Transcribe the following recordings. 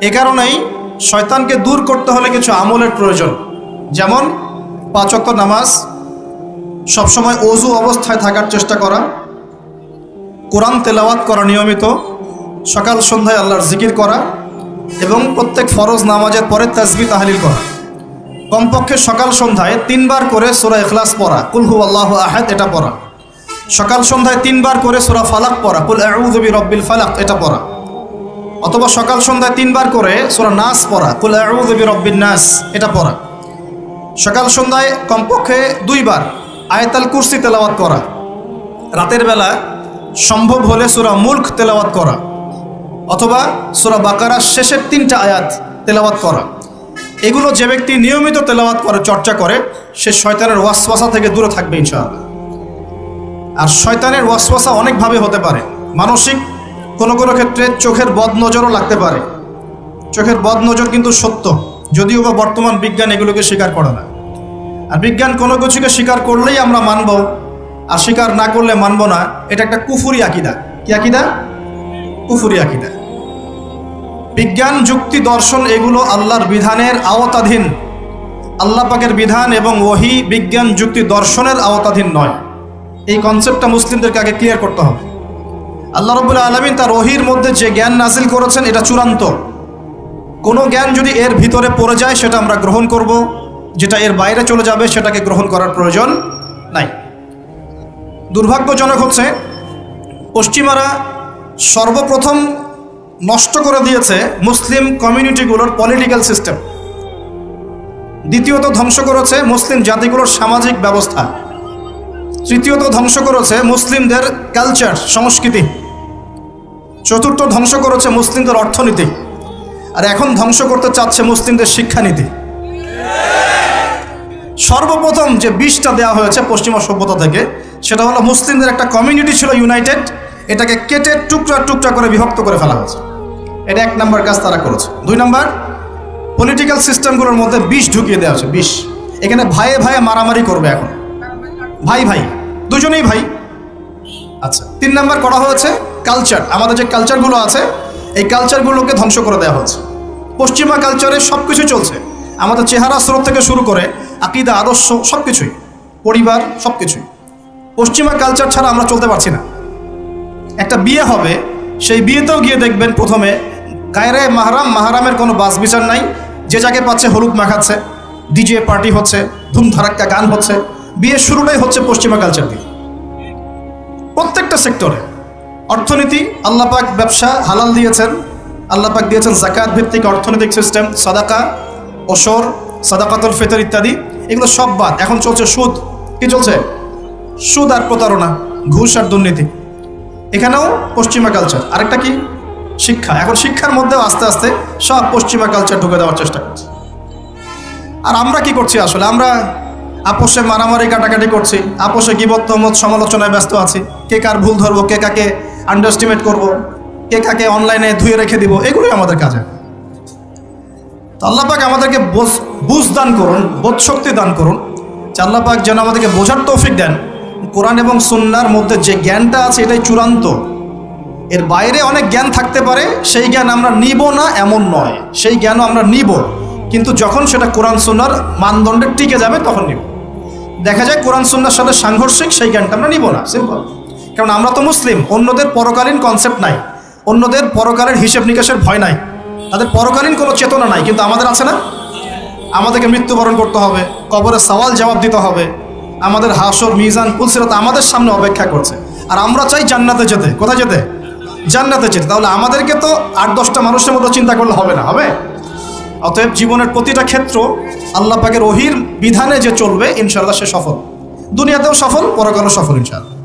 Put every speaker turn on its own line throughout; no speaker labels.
এ কারণেই শয়তানকে দূর করতে হলে কিছু আমলের প্রয়োজন, যেমন 5 ওয়াক্ত নামাজ, সবসময় ওযু অবস্থায় থাকার চেষ্টা করা, কোরআন তেলাওয়াত করা নিয়মিত, সকাল সন্ধ্যায় আল্লাহর জিকির করা এবং প্রত্যেক ফরজ নামাজের পরে তাসবিহ তাহলিল করা। কমপক্ষে সকাল সন্ধ্যায় 3 বার করে সূরা ইখলাস পড়া, কুল হুয়াল্লাহু আহাদ এটা পড়া। সকাল সন্ধ্যায় 3 বার করে সূরা ফালাক পড়া, কুল আউযু বিরাব্বিল ফালাক এটা পড়া। অথবা সকাল সন্ধ্যায় 3 বার করে সূরা নাস পড়া, কুল আউযু বিরাব্বিন নাস এটা পড়া। সকাল সন্ধ্যায় কমপক্ষে 2 বার আয়াতুল কুরসি তেলাওয়াত করা। রাতের বেলা সম্ভব হলে সূরা মুলক তেলাওয়াত করা, অথবা সূরা বাকারার শেষের 3টা আয়াত তেলাওয়াত করা। এগুলো যে ব্যক্তি নিয়মিত তেলাওয়াত করে, চর্চা করে, সে শয়তানের ওয়াসওয়াসা থেকে দূরে থাকবে ইনশাআল্লাহ। আর শয়তানের ওয়াসওয়াসা অনেকভাবে হতে পারে। মানসিক কোনো কোনো ক্ষেত্রে চোখের বদনজরও লাগতে পারে। চোখের বদনজর কিন্তু সত্য, যদিও বা বর্তমান বিজ্ঞান এগুলোকে স্বীকার করে না। আর বিজ্ঞান কোনো কিছুকে স্বীকার করলেই আমরা মানব, আর স্বীকার না করলে মানব না, এটা একটা কুফরি আকীদা। কি আকীদা? কুফরি আকীদা। বিজ্ঞান, যুক্তি, দর্শন এগুলো আল্লাহর বিধানের আওতাধীন। আল্লাহ পাকের বিধান এবং ওহী বিজ্ঞান, যুক্তি, দর্শনের আওতাধীন নয়। এই কনসেপ্টটা মুসলিমদেরকে আগে ক্লিয়ার করতে হবে। আল্লাহ রাব্বুল আলামিন তার ওহীর মধ্যে যে জ্ঞান নাজিল করেছেন এটা চূড়ান্ত। কোনো জ্ঞান যদি এর ভিতরে পড়ে যায় সেটা আমরা গ্রহণ করব, যেটা এর বাইরে চলে যাবে সেটাকে গ্রহণ করার প্রয়োজন নাই। দুর্ভাগ্যজনক হচ্ছে পশ্চিমারা সর্বপ্রথম নষ্ট করে দিয়েছে মুসলিম কমিউনিটিগুলোর পলিটিক্যাল সিস্টেম। দ্বিতীয়ত ধ্বংস করেছে মুসলিম জাতিগুলোর সামাজিক ব্যবস্থা। তৃতীয়ত ধ্বংস করেছে মুসলিমদের কালচার, সংস্কৃতি। চতুর্থ ধ্বংস করেছে মুসলিমদের অর্থনীতি। আর এখন ধ্বংস করতে চাচ্ছে মুসলিমদের শিক্ষানীতি। সর্বপ্রথম যে বিষটা দেওয়া হয়েছে পশ্চিমা সভ্যতা থেকে, সেটা হলো মুসলিমদের একটা কমিউনিটি ছিল ইউনাইটেড, এটাকে কেটে টুকরা টুকরা করে বিভক্ত করে ফেলা হয়েছে। এটা 1 নম্বর কাজ তারা করেছে। 2 নম্বর, পলিটিক্যাল সিস্টেমগুলোর মধ্যে বিষ ঢুকিয়ে দেওয়া হয়েছে। বিষ, এখানে ভাইয়ে ভাইয়ে মারামারি করবে। এখন ভাই ভাই, দুজনেই ভাই। আচ্ছা, 3 নম্বর করা হয়েছে কালচার। আমাদের যে কালচারগুলো আছে এই কালচারগুলোকে ধ্বংস করে দেওয়া হয়েছে। পশ্চিমা কালচারে সব কিছু চলছে, আমাদের চেহারা স্রোত থেকে শুরু করে আকীদা, আদর্শ, সব কিছুই, পরিবার, সব কিছুই। পশ্চিমা কালচার ছাড়া আমরা চলতে পারছি না। একটা বিয়ে হবে, সেই বিয়েতেও গিয়ে দেখবেন প্রথমে গায়রে মাহরাম, মাহরামের কোনো বাস বিচার নাই। যে যাকে পাচ্ছে হলুদ মাখাচ্ছে, ডিজে পার্টি হচ্ছে, ধুমধারাক্কা গান হচ্ছে। বিয়ের শুরুটাই হচ্ছে পশ্চিমা কালচার দিয়ে। প্রত্যেকটা সেক্টরে অর্থনীতি, আল্লাহ পাক ব্যবসা হালাল দিয়েছেন। আল্লাহ পাক দিয়েছেন যাকাত ভিত্তিক অর্থনৈতিক সিস্টেম, সাদাকা, ওশর, সাদাকাতুল ফিতর ইত্যাদি। এগুলো সব বাদ। এখন চলছে সুদ। কি চলছে? সুদ আর প্রতারণা, ঘুষ আর দুর্নীতি। এখানেও পশ্চিমা কালচার। আরেকটা কি? শিক্ষা। এখন শিক্ষার মধ্যেও আস্তে আস্তে সব পশ্চিমা কালচার ঢুকে দেওয়ার চেষ্টা করছে। আর আমরা কি করছি আসলে? আমরা আপোষে মারামারি কাটাকাটি করছি, আপোষে গীবত তহমত সমালোচনায় ব্যস্ত আছি। কে কার ভুল ধরবো, কে কাকে আন্ডারস্টিমেট করবো, কে কাকে অনলাইনে ধুয়ে রেখে দিব, এগুলোই আমাদের কাজ। তো আল্লাহ পাক আমাদেরকে বুঝ দান করুন, বোধ শক্তি দান করুন। আল্লাহ পাক যেন আমাদেরকে বোঝার তৌফিক দেন কোরআন এবং সুন্নাহর মধ্যে যে জ্ঞানটা আছে এটাই চূড়ান্ত। এর বাইরে অনেক জ্ঞান থাকতে পারে, সেই জ্ঞান আমরা নিব না এমন নয়। সেই জ্ঞানও আমরা নিব, কিন্তু যখন সেটা কোরআন সুন্নাহর মানদণ্ডে টিকে যাবে তখন নিব। দেখা যায় কোরআন সুন্নাহর সাথে সাংঘর্ষিক, সেই জ্ঞানটা আমরা নিব না। সিম্পল। কারণ আমরা তো মুসলিম, অন্যদের পরকালীন কনসেপ্ট নাই, অন্যদের পরকালের হিসেব নিকাশের ভয় নাই, তাদের পরকালীন কোনো চেতনা নাই। কিন্তু আমাদের আছে না? আমাদেরকে মৃত্যুবরণ করতে হবে, কবরে সওয়াল জবাব দিতে হবে, আমাদের হাসর, মিজান, পুলসিরাত আমাদের সামনে অপেক্ষা করছে। আর আমরা চাই জান্নাতে যেতে। কোথায় যেতে? জান্নাতে যেতে। তাহলে আমাদেরকে তো 8-10টা মানুষের মতো চিন্তা করলে হবে না, হবে? অতএব জীবনের প্রতিটা ক্ষেত্র আল্লাহ পাকের ওহীর বিধানে যে চলবে, ইনশাআল্লাহ সে সফল। দুনিয়াতেও সফল, পরকালেও সফল ইনশাআল্লাহ।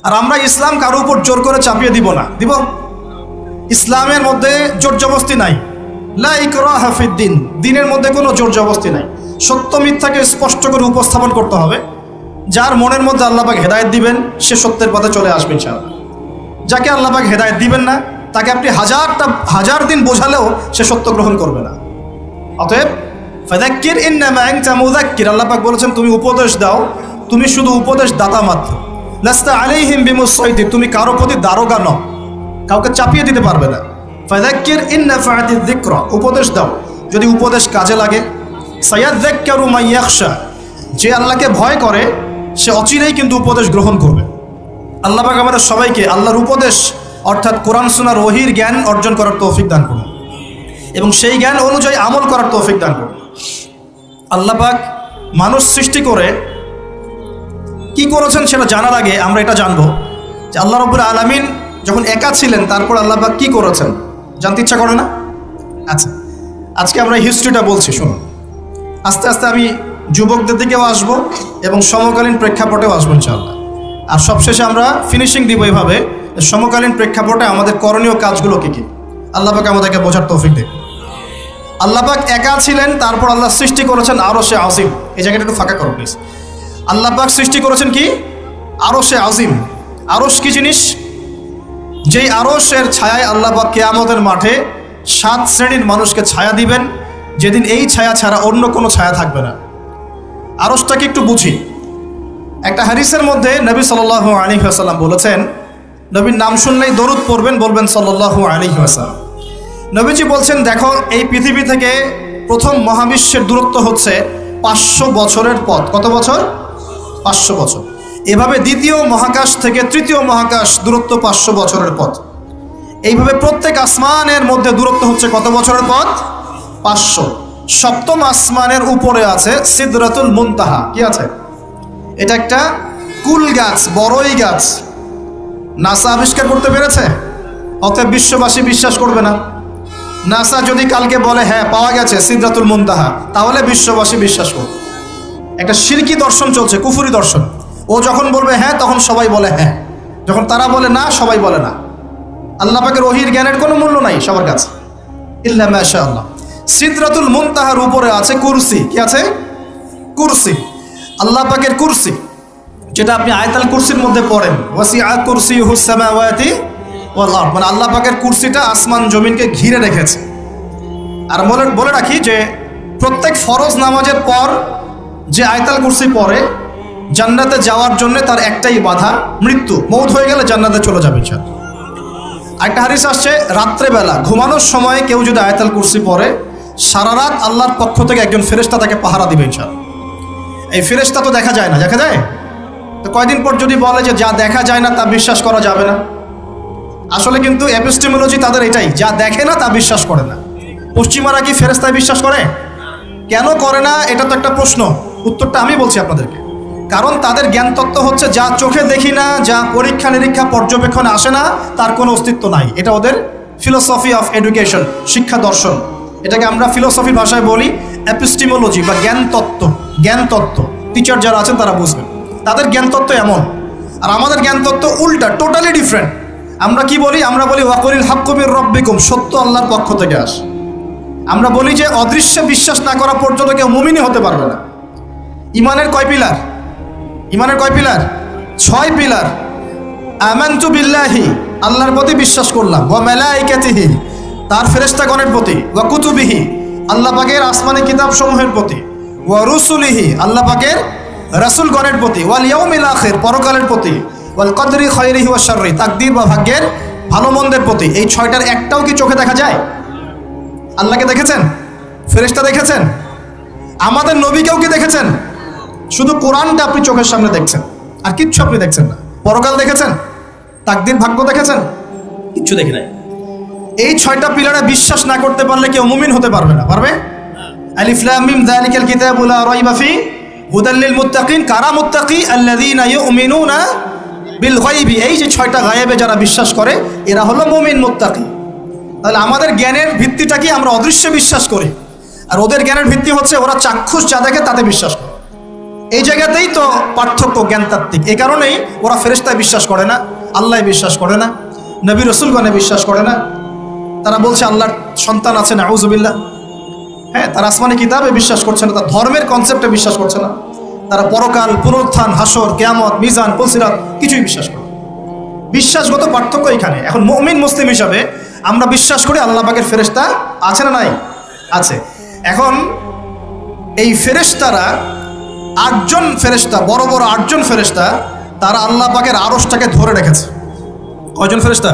আর আমরা ইসলাম কারো উপর জোর করে চাপিয়ে দিব না। দিব? ইসলামের মধ্যে জোর জবস্তি নাই। লা ইকরাহা ফিদ্দিন, দ্বীনের মধ্যে কোনো জোর জবস্তি নাই। সত্য মিথ্যাকে স্পষ্ট করে উপস্থাপন করতে হবে। যার মনের মধ্যে আল্লাহ পাক হেদায়েত দিবেন সে সত্যের পথে চলে আসবে ইনশাআল্লাহ। যাকে আল্লাহ পাক হেদায়েত দিবেন না, তাকে আপনি হাজার দিন বোঝালেও সে সত্য গ্রহণ করবে না। অতএব ফাযাক্কির ইন্নামা আনতা মুযাক্কির, আল্লাহ পাক বলেছেন তুমি উপদেশ দাও, তুমি শুধু উপদেশ দাতা মাত্র। লাস্তা আলাইহিম বিমুসাইতির, তুমি কারো প্রতি দারোগা নও, কাউকে চাপিয়ে দিতে পারবে না। ফাযাক্কির ইন নাফাআতিয যিকরা, উপদেশ দাও যদি উপদেশ কাজে লাগে। সায়াযাক্কারু মান ইয়াখশা, যে আল্লাহকে ভয় করে সে অচিরেই কিন্তু উপদেশ গ্রহণ করবে। আল্লাহ পাক আমাদের সবাইকে আল্লাহর উপদেশ অর্থাৎ কোরআন সুন্নাহর ওহীর জ্ঞান অর্জন করার তৌফিক দান করুন এবং সেই জ্ঞান অনুযায়ী আমল করার তৌফিক দান করুন। আল্লাহ পাক মানুষ সৃষ্টি করে কি করেছেন সেটা জানার আগে আমরা এটা জানবো যে আল্লাহ রাব্বুল আলামিন যখন একা ছিলেন তারপর আল্লাহ পাক কি করেছেন, জানতে ইচ্ছা করে না? আচ্ছা, আজকে আমরা হিস্ট্রিটা বলছি, শুনুন। আস্তে আস্তে আমি যুবকদের দিকেও আসবো এবং সমকালীন প্রেক্ষাপটেও আসবো ইনশাআল্লাহ। আর সবশেষে আমরা ফিনিশিং দিব এইভাবে, সমকালীন প্রেক্ষাপটে আমাদের করণীয় কাজগুলো কী কী। আল্লাহ পাক আমাদেরকে বোঝার তৌফিক দেন। আল্লাহ পাক একা ছিলেন, তারপর আল্লাহ সৃষ্টি করেছেন আরশে আজিম। এই জায়গাটা একটু ফাঁকা করো প্লিজ। আল্লাহ পাক সৃষ্টি করেছেন কি? আরশে আজিম। আরশ কি জিনিস? যেই আরশের ছায়ায় আল্লাহ পাক কিয়ামতের মাঠে 7 শ্রেণীর মানুষকে ছায়া দিবেন, যেদিন এই ছায়া ছাড়া অন্য কোনো ছায়া থাকবে না। আরশটাকে একটু বুঝি। একটা হাদিসের মধ্যে নবী সাল্লাল্লাহু আলাইহি ওয়াসাল্লাম বলেছেন, নবীর নাম শুনলেই দরুদ পড়বেন, বলবেন সাল্লাল্লাহু আলাইহি ওয়াসাল্লাম। নবীজি বলছেন, দেখো এই পৃথিবী থেকে প্রথম মহাবিশ্বের দূরত্ব হচ্ছে 500 বছরের পথ। কত বছর? 500 বছর। এভাবে দ্বিতীয় মহাকাশ থেকে তৃতীয় মহাকাশ দূরত্ব 500 বছরের পথ। এইভাবে প্রত্যেক আসমানের মধ্যে দূরত্ব হচ্ছে কত বছরের পথ? 500। সপ্তম আসমানের উপরে আছে সিদরাতুল মুনতাহা। কি আছে? এটা একটা কুল গাছ, বড়ই গাছ। নাসা আবিষ্কার করতে পেরেছে, অতএব বিশ্ববাসী বিশ্বাস করবে না। নাসা যদি কালকে বলে হ্যাঁ পাওয়া গেছে সিদরাতুল মুনতাহা, তাহলে বিশ্ববাসী বিশ্বাস করবে। একটা শিরকি দর্শন চলছে, কুফরি দর্শন। ও যখন বলবে হ্যাঁ তখন সবাই বলে হ্যাঁ, যখন তারা বলে না সবাই বলে না। আল্লাহ পাকের ওহীর জ্ঞানের কোনো মূল্য নাই সবার কাছে, ইল্লা মাশাআল্লাহ। সিদরাতুল মুনতাহার উপরে আছে কুরসি। কি আছে? কুরসি। আল্লাহ পাকের কুরসি, যেটা আপনি আয়াতুল কুরসির মধ্যে পড়েন, ওয়াসিআ কুরসিয়ুহুস সামাওয়াতি ওয়াল আরদ, মানে আল্লাহ পাকের কুরসিটা আসমান জমিনকে ঘিরে রেখেছে। আর বলে রাখি যে প্রত্যেক ফরজ নামাজের পর যে আয়াতুল কুরসি পড়ে, জান্নাতে যাওয়ার জন্য তার একটাই বাধা, মৃত্যু। মৌত হয়ে গেলে জান্নাতে চলে যাবে ইনশাআল্লাহ। একটা হাদিস আসছে, রাত্রেবেলা ঘুমানোর সময় কেউ যদি আয়াতুল কুরসি পড়ে, সারা রাত আল্লাহর পক্ষ থেকে একজন ফেরেশতা তাকে পাহারা দিবে ইনশাআল্লাহ। এই ফেরেশতা তো দেখা যায় না, দেখা যায়? তো কয়দিন পর যদি বলে যে যা দেখা যায় না তা বিশ্বাস করা যাবে না, আসলে কিন্তু এপিস্টেমোলজি তাদের এটাই, যা দেখে না তা বিশ্বাস করে না। পশ্চিমারা কি ফেরেশতায় বিশ্বাস করে? কেন করে না? এটা তো একটা প্রশ্ন, উত্তরটা আমি বলছি আপনাদেরকে। কারণ তাদের জ্ঞান তত্ত্ব হচ্ছে যা চোখে দেখি না, যা পরীক্ষা নিরীক্ষা পর্যবেক্ষণে আসে না, তার কোনো অস্তিত্ব নাই। এটা ওদের ফিলোসফি অফ এডুকেশন, শিক্ষা দর্শন। এটাকে আমরা ফিলোসফির ভাষায় বলি এপিস্টেমোলজি বা জ্ঞান তত্ত্ব। জ্ঞান তত্ত্ব টিচার যারা আছেন তারা বুঝবেন, তাদের জ্ঞান তত্ত্ব এমন। আর আমাদের জ্ঞান তত্ত্ব উল্টা, টোটালি ডিফারেন্ট। আমরা কি বলি? আমরা বলি ওয়াকুলিল হাক্কু মির রাব্বিকুম, সত্য আল্লাহর পক্ষ থেকে আসে। আমরা বলি যে অদৃশ্যে বিশ্বাস না করা পর্যন্ত কেউ মুমিনই হতে পারবে না। ইমানের কয় পিলার? ইমানের কয় পিলার? 6 পিলার। আমানতু বিল্লাহি, আল্লাহর প্রতি বিশ্বাস করলাম, ওয়া মালাইকাতিহি, তার ফেরেশতাগণের প্রতি, ওয়া কুতুবিহি, আল্লাহ পাকের আসমানি কিতাব সমূহের প্রতি, ওয়া রুসুলিহি, আল্লাহ পাকের রাসূলগণের প্রতি, ওয়াল ইয়াউমিল আখির, পরকালের প্রতি, ওয়াল কদরি খায়রিহি ওয়া শাররি, তাকদীর বা ভাগ্যের ভালো মন্দের প্রতি। এই 6টার একটাও কি চোখে দেখা যায়? আল্লাহকে দেখেছেন? ফেরেশতা দেখেছেন? আমাদের নবীকেও কি দেখেছেন? শুধু কোরআনটা আপনি চোখের সামনে দেখছেন, আর কিচ্ছু আপনি দেখছেন না। পরকাল দেখেছেন? তাকদীর ভাগ্য দেখেছেন? কিচ্ছু দেখি নাই। এই 6টা পিলারে বিশ্বাস না করতে পারলে কেউ মুমিন হতে পারবে না। পারবে? আলিফ লাম মিম যালিকাল কিতাবু লা রাইবা ফি হুদাল লিল মুত্তাকিন। কারা মুত্তাকি? আল্লাযীনা ইউমিনুনা বিল গায়বি। এই যে 6টা গায়েবে যারা বিশ্বাস করে এরা হলো মুমিন, মুত্তাকি। তাহলে আমাদের জ্ঞানের ভিত্তিটা কি? আমরা অদৃশ্য বিশ্বাস করি, আর ওদের জ্ঞানের ভিত্তি হচ্ছে ওরা চাক্ষুষ যা দেখে তাতে বিশ্বাস করে। এই জায়গাতেই তো পার্থক্য জ্ঞানতাত্ত্বিক। এই কারণেই ওরা ফেরেশতায় বিশ্বাস করে না, আল্লাহ বিশ্বাস করে না, নবী রাসূলগণে বিশ্বাস করে না। তারা বলছে আল্লাহর সন্তান আছে, নাউযুবিল্লাহ। হ্যাঁ, তারা আসমানি কিতাবে বিশ্বাস করছে না, তার ধর্মের কনসেপ্টে বিশ্বাস করছে না। তারা পরকাল, পুনরুত্থান, হাসর, কিয়ামত, মিজান, পুলসিরাত কিছুই বিশ্বাস করে। বিশ্বাসগত পার্থক্য এখানে। এখন মুমিন মুসলিম হিসাবে আমরা বিশ্বাস করি আল্লাহ পাকের ফেরেশতা আছে না নাই? আছে। এখন এই ফেরেশতারা 8জন ফেরেশতা, বড় বড় 8জন ফেরেশতা, তারা আল্লাহ পাকের আরশটাকে ধরে রেখেছে। কয়জন ফেরেশতা?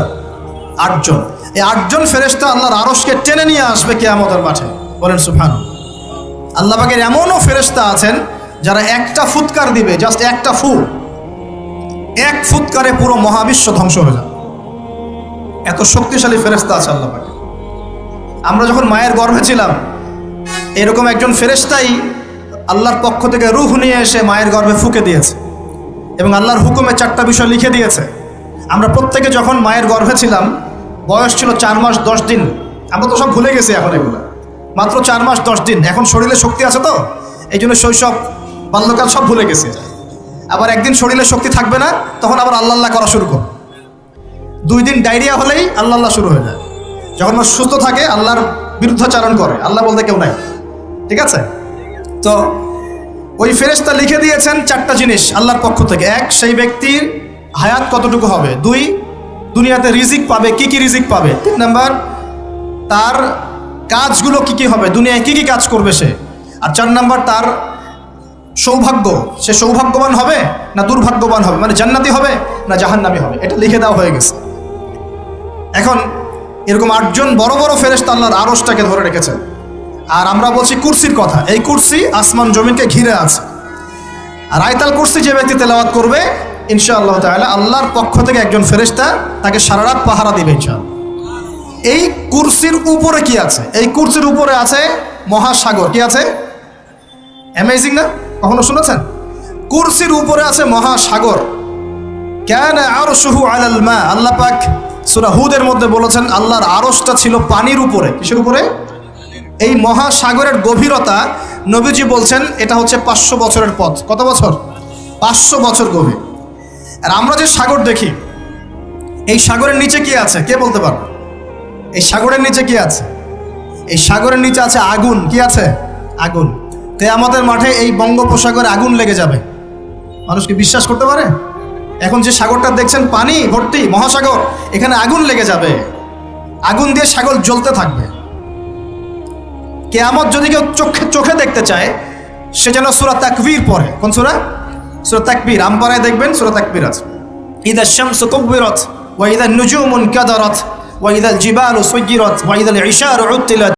8জন। এই 8 জন ফেরেশতা আল্লাহর আরশকে টেনে নিয়ে আসবে কিয়ামতের মাঠে। বলেন সুবহানাল্লাহ। আল্লাহ পাকের এমনও ফেরেশতা আছেন যারা একটা ফুৎকার দিবে, জাস্ট একটা ফু, এক ফুৎকারে পুরো মহাবিশ্ব ধ্বংস হয়ে যাবে। এত শক্তিশালী ফেরেশতা আছে আল্লাহ পাকের। আমরা যখন মায়ের গর্ভে ছিলাম, এরকম একজন ফেরেশতাই আল্লাহর পক্ষ থেকে রূহ নিয়ে এসে মায়ের গর্ভে ফুঁকে দিয়েছে এবং আল্লাহর হুকুমে 4টা বিষয় লিখে দিয়েছে। আমরা প্রত্যেকে যখন মায়ের গর্ভে ছিলাম, বয়স ছিল 4 মাস 10 দিন। আমরা তো সব ভুলে গেছি এখন এগুলো, মাত্র 4 মাস 10 দিন। এখন শরীরে শক্তি আছে তো, এই জন্য শৈশব বাল্যকাল সব ভুলে গেছি। আবার একদিন শরীরে শক্তি থাকবে না, তখন আবার আল্লাহ আল্লাহ করা শুরু করো। 2 দিন ডায়রিয়া হলেই আল্লাহ আল্লাহ শুরু হয়ে যায়। যখন মানুষ সুস্থ থাকে আল্লাহর বিরুদ্ধাচারণ করে, আল্লাহ বলতে কেউ নাই। ঠিক আছে? তো ওই ফেরেশতা লিখে দিয়েছেন 4টা জিনিস আল্লাহর পক্ষ থেকে। 1, সেই ব্যক্তির হায়াত কতটুকু হবে। 2, দুনিয়াতে রিজিক পাবে, কি কি রিজিক পাবে। 3 নাম্বার, তার কাজগুলো কি কি হবে, দুনিয়ায় কি কি কাজ করবে সে। আর 4 নাম্বার, তার সৌভাগ্য, সে সৌভাগ্যবান হবে না দুর্ভাগ্যবান হবে, মানে জান্নাতি হবে না জাহান্নামী হবে। এটা লিখে দেওয়া হয়ে গেছে। এখন এরকম 8 জন বড় বড় ফেরেশতা আল্লাহর আরশটাকে ধরে রেখেছেন। আর আমরা বলছি কুরসির কথা। এই কুরসি আসমান জমিনকে ঘিরে আছে। আর আয়াতুল কুরসি যে ব্যক্তি তেলাওয়াত করবে, ইনশাআল্লাহ তাআলা আল্লাহর পক্ষ থেকে একজন ফেরেশতা তাকে সারা রাত পাহারা দিবে ইনশাআল্লাহ। এই কুরসির উপরে কি আছে? এই কুরসির উপরে আছে মহাসাগর। কি আছে? অ্যামেজিং না? কখনো শুনেছেন? কুরসির উপরে আছে মহাসাগর। কানা আরশুহু আলাল মা। আল্লাহ পাক সূরা হুদের মধ্যে বলেছেন আল্লাহর আরশটা ছিল পানির উপরে। কিসের উপরে? এই মহাসাগরের গভীরতা নবীজি বলছেন এটা হচ্ছে 500 বছরের পথ। কত বছর? 500 বছর গভীর। আর আমরা যে সাগর দেখি, এই সাগরের নিচে কি আছে কে বলতে পারবে? এই সাগরের নিচে কি আছে? এই সাগরের নিচে আছে আগুন। কি আছে? আগুন। কিয়ামতের মাঠে এই বঙ্গোপসাগরে আগুন লেগে যাবে। মানুষ কি বিশ্বাস করতে পারে? এখন যে সাগরটা দেখছেন পানি ভর্তি মহাসাগর, এখানে আগুন লেগে যাবে। আগুন দিয়ে সাগর জ্বলতে থাকবে। কিয়ামত যদি কেউ চোখে দেখতে চায়, সে যেন সূরা তাকবীর পড়ে। কোন সূরা? সূরা তাকবীর। আমপারায় দেখবেন সূরা তাকবীর আছে। ইযা শামসু কুবিরাত ওয়া ইযা নুজুমু কাদারাত ওয়া ইযা জিবালু সুয়িরাত ওয়া ইযা ইশারু উত্তিলাত